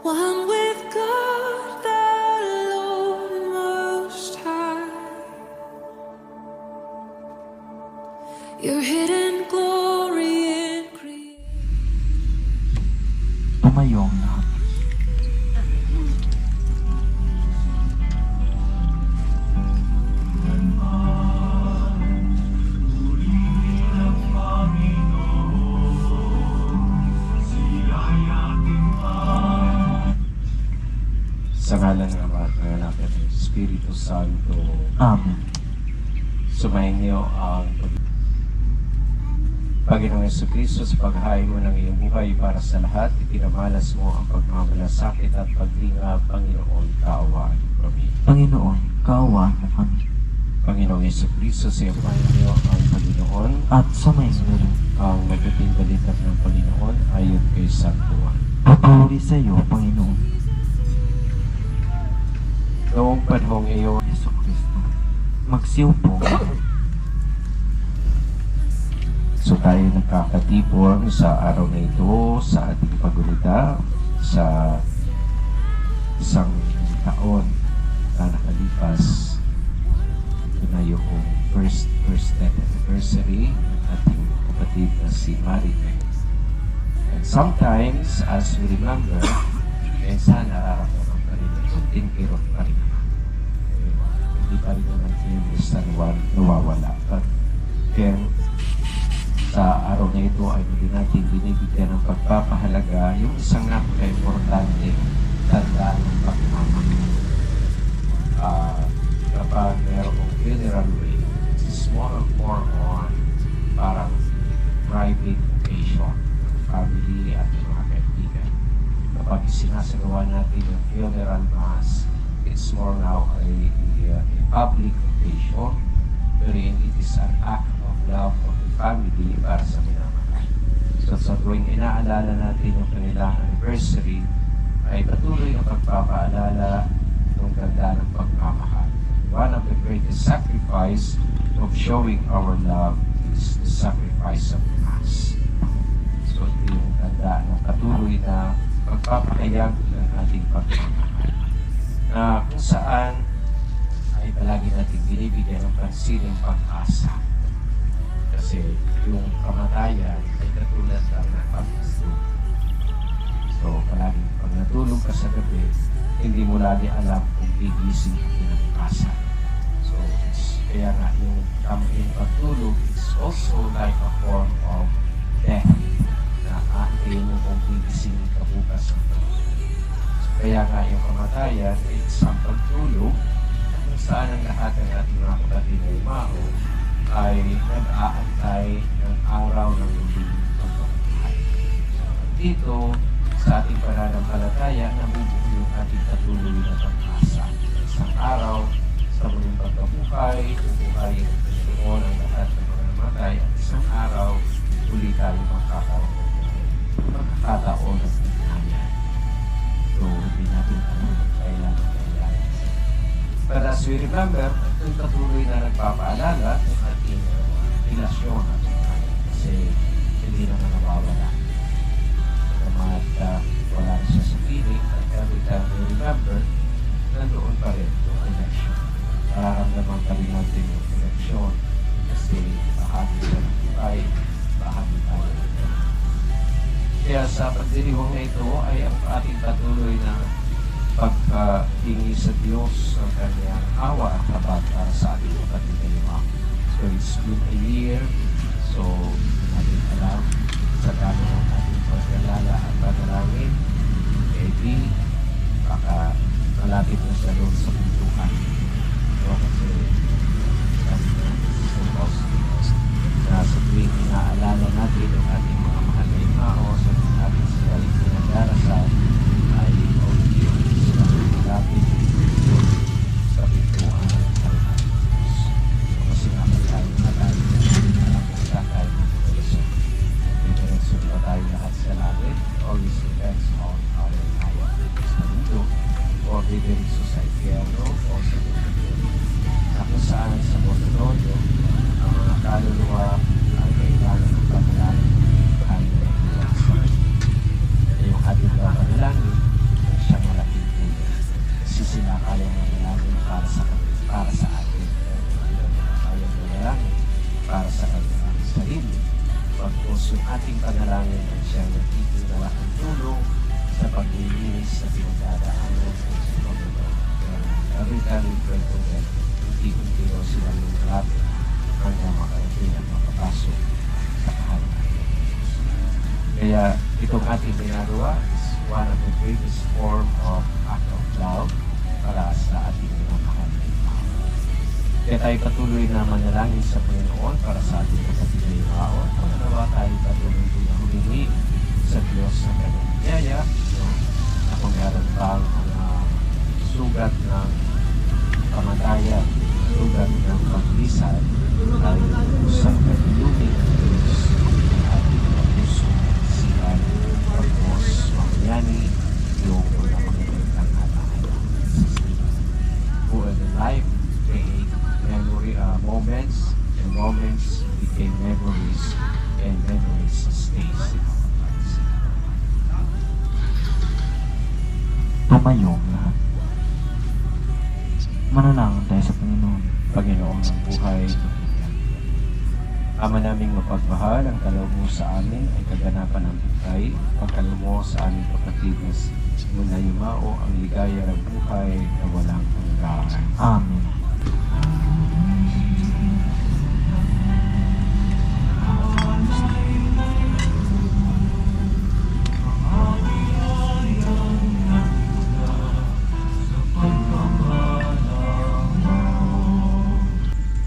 one with God the Lord Most High. Your hidden glory in creation. Tumayong lahat. Sa ngalan ng Ama at ng Anak at ng Espiritu Santo. Amen. Sumayin niyo ang Panginoong Jesucristo sa paghain mo ng iyong buhay para sa lahat. Ipinamalas mo ang pagmamalasakit at paglinga. Panginoon, kaawaan mo kami. Panginoon, kaawaan mo kami. Panginoong Jesucristo, siyapain niyo ang Panginoon. At sumayin mo rin. Ang mabuting balita ng Panginoon ayon kay San Juan. Papuri sa iyo, Panginoon. Noong panahong iyon, Yesu Kristo, magsiupo. so tayo nagkakatipon sa araw na ito sa ating pagulita sa isang taon na nakalipas. Ito na yung first death anniversary ng ating kapatid na si Maribel. And sometimes, as we remember, minsan nararamdaman pa rin ito, tinpirot pa rin naman. Hindi pa rin naman kinis na nawawala. But then, sa araw na ito ay hindi natin binibigyan ng pagpapahalaga yung isang napaka-importante tanda ng pagmamahal. Kapag mayroong funeral way, it's more on parang private occasion ng family at ng mga kaibigan. Kapag sinasagawa natin yung funeral mass, it's more now a public occasion, wherein it is an act of love of the family para sa minamahal. So sa tuwing inaalala natin yung kanilang anniversary, ay patuloy na pagpapaalala ng ganda ng pagmamahal. One of the greatest sacrifice of showing our love is the sacrifice of the Mass. So ito yung ganda ng patuloy na pagpapahayag ng ating pagmamahal. Na kung saan ay palagi natin binibigyan ng pansining pag-asa. Kasi yung kamatayan ay katulad lang ng pag-tulog. So palagi pag natulog ka sa gabi, hindi mo lagi alam kung gigising ka kinabukasan. So kaya nga yung tamang pagtulog is also like a form of death na aantayin mo kung gigising ka bukas ng pagtulog. So kaya nga yung kamatayan ay isang pagtulog kung saan ang lahat ng ating mga kapatid na umao ay nag-aantay ng araw ng muling pagkabuhay. Dito, sa ating pananampalataya, nabubuo yung ating patuloy na pag-asa. Isang araw, sa muling pagkabuhay, bubuhayin ng Panginoon ang lahat ng mga namatay, at isang araw, uli tayo magkakaroon ng pagkakataon at pagkahayan. So, hindi natin alam kailan. But as we remember, ito'y patuloy na nagpapaalala ng ating relasyon at kasi hindi naman nawawala. At wala na siya sa piling, at every time we remember, nandoon pa rin yung connection. Nararamdaman pa rin natin yung connection kasi bahagi siya ng buhay, bahagi tayo ng buhay. Kaya sa pagdiriwang na ito ay ang ating patuloy na paghingi sa Diyos ng kanyang awa at habag para sa ating kapatid na lima. So it's been a year, so natin alam sa dami ng ating pagkalala at panalangin, maybe baka malapit na siya doon sa pintuan. So kasi na sa tuwing inaalala natin yung ating mga mahal na imao sa ating sinaling pinagdarasal ay malapit sa pintuan ng Panginoon. So kasi nga tayo na tayo na tayo dito. Diretso pa tayo lahat sa langit. It always depends on our life sa mundo o diretso sa impyerno o sa mundo. Na kung saan sa mundo ang mga kaluluwa ay kailangan ng panalangin kahit na iwas. Yung ating panalangin pinagdadaanan sa Panginoon. Kaya every time we pray to them, hindi sila yung malapit hanggang makarating at makapasok sa kaharian. Kaya itong ating ginagawa is one of the greatest form of act of love para sa ating mga mahal na tao. Kaya tayo patuloy na manalangin sa Panginoon para sa ating kapatid na tao. Pangalawa, tayo patuloy na humingi sa Diyos sa kanyang biyaya na kung meron pang sugat ng kamatayan, sugat ng paglisad, tayo sa kanyang Diyos at puso siyan pagpos mangyani yung mga magandang alaala sa sila. Who in the life create memory moments, and moments became memories, and memories stays in our lives. Tumayong lahat. Manalangin tayo sa Panginoon. Panginoon ng buhay, Ama naming mapagmahal, ang kaloob mo sa amin ay kaganapan ng buhay. Pagkaloob mo sa aming kapatid na muna yumao ang ligaya ng buhay na walang hanggan. Amen.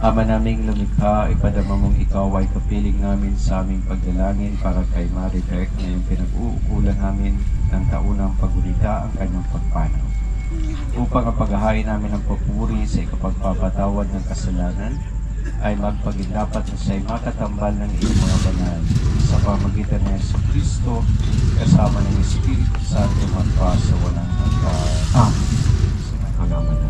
Ama naming lumikha, ipadama mong ikaw ay kapiling namin sa aming pagdalangin para kay Maribek na yung pinag-uukulan namin ng taunang pagulita ang kanyang pagpanaw. Upang ang paghahain namin ng papuri sa ikapagpapatawad ng kasalanan ay magpagindapat na siya'y makatambal ng iyong mga banal sa pamagitan ng Yesu Kristo kasama ng Espiritu Santo magpa sa walang hanggan. Amen. Ang Ama na.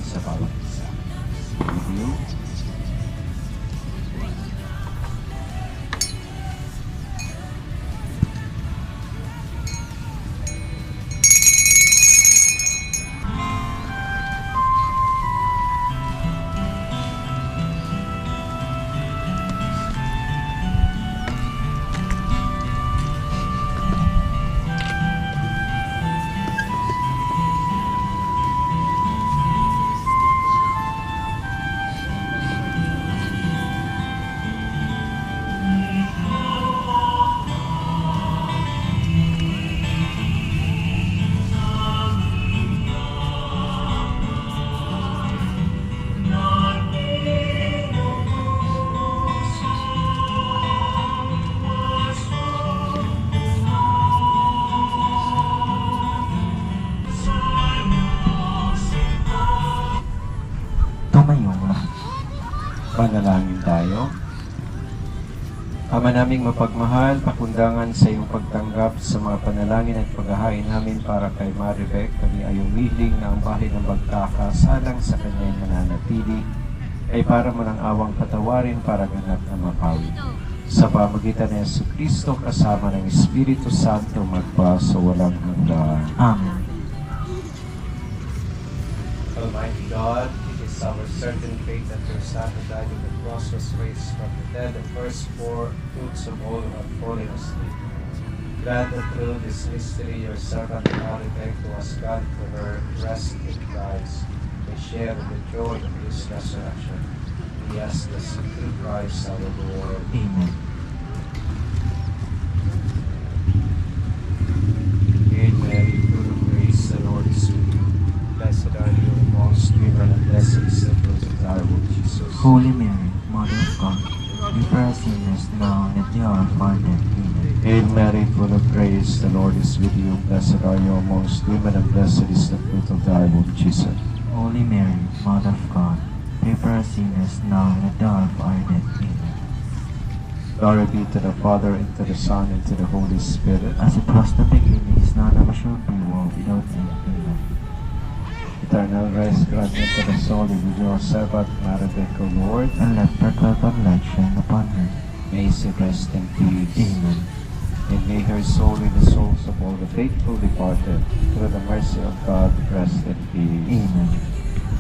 Sa bawat isa. Review. Tumayong lahat. Panalangin tayo. Ama naming mapagmahal, pakundangan sa iyong pagtanggap sa mga panalangin at paghahain namin para kay Maribek. Kami ay umiling na ang bahay ng pagkakasalang sa kanyang mananatili ay para mo ng awang patawarin para ganap na mapawi. Sa pamagitan ng Yesu Kristo kasama ng Espiritu Santo magpa sa walang hanggan. Amen. Almighty God, it is It's our certain faith that your Son who died on the cross was raised from the dead, the first fruits of all who have fallen asleep. Grant that through this mystery your servant Mary who has gone to her rest in Christ may share in the joy of his resurrection. We ask this through Christ our Lord. Amen. Hail Mary, full of grace, the Lord is with you. Blessed are you amongst women, and blessed is the fruit of thy womb, Jesus. Holy Mary, Mother of God, pray for us sinners now and at the hour of our death. Amen. Hail Mary, full of grace, the Lord is with you. Blessed are you amongst women, and blessed is the fruit of thy womb, Jesus. Holy Mary, Mother of God, pray for us sinners now and at the hour of our death. Amen. Glory be to the Father, and to the Son, and to the Holy Spirit. As it was in the beginning, is now, and ever shall be, world without end. Amen. Eternal rest grant unto the soul of your servant Mary, O Lord. And let perpetual light shine upon her. May she rest in peace. Amen. And may her soul and the souls of all the faithful departed, through the mercy of God, rest in peace. Amen.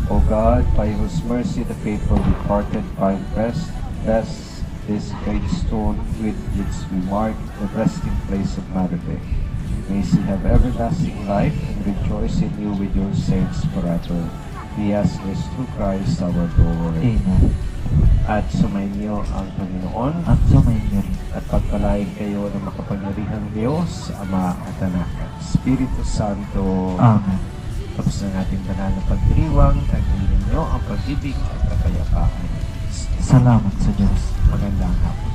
O God, by whose mercy the faithful departed find rest, bless this great stone with which we mark the resting place of Mary. May she have everlasting life and rejoice in you with your saints forever. We ask this through Christ our Lord. Amen. At sumainyo ang Panginoon At sumainyo rin. at pagpalain kayo ng makapangyarihang Diyos, Ama at Anak at Espiritu Santo. Amen. Tapos na natin banal na pagdiriwang, tagilin niyo ang pag-ibig at kapayapaan. Salamat sa Diyos. Magandang hapon.